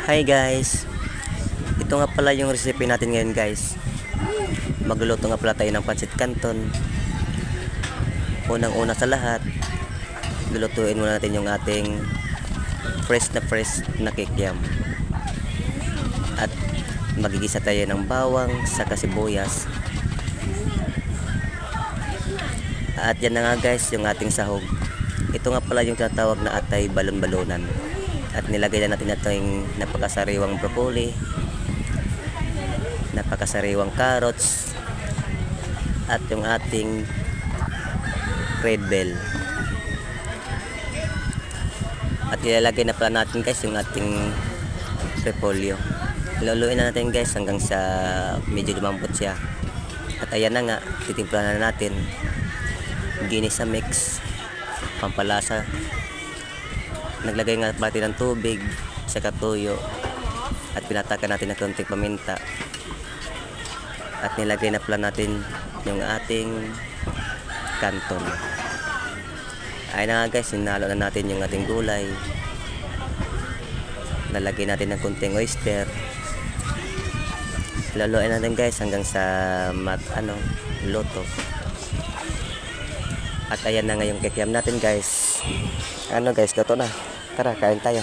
Hi guys, ito nga pala yung recipe natin ngayon guys. Magluluto nga pala tayo ng pancit canton. Unang-una sa lahat, lulutuin muna natin yung ating fresh na kikiam. At magigisa tayo ng bawang sa sibuyas. At yan na nga guys, yung ating sahog. Ito nga pala yung tinatawag na atay balon-balonan. At nilagay na natin itong napakasariwang broccoli, napakasariwang carrots, at yung ating red bell. At ilalagay na pala natin guys yung ating repolyo. Luluin na natin guys hanggang sa medyo lumambot siya. At ayan na nga, titimplahan na natin. Ginisa mix, pampalasa. Naglagay nga pati ng tubig, saka tuyo, at pinatakan natin ng konting paminta. At nilagay na pala natin yung ating canton. Ayun na nga guys, hinalo na natin yung ating gulay. Nalagay natin ng konting oyster. Luluin natin guys hanggang sa luto. At ayan na nga yung kikiam natin guys. Guys, luto na. Tara, kain tayo.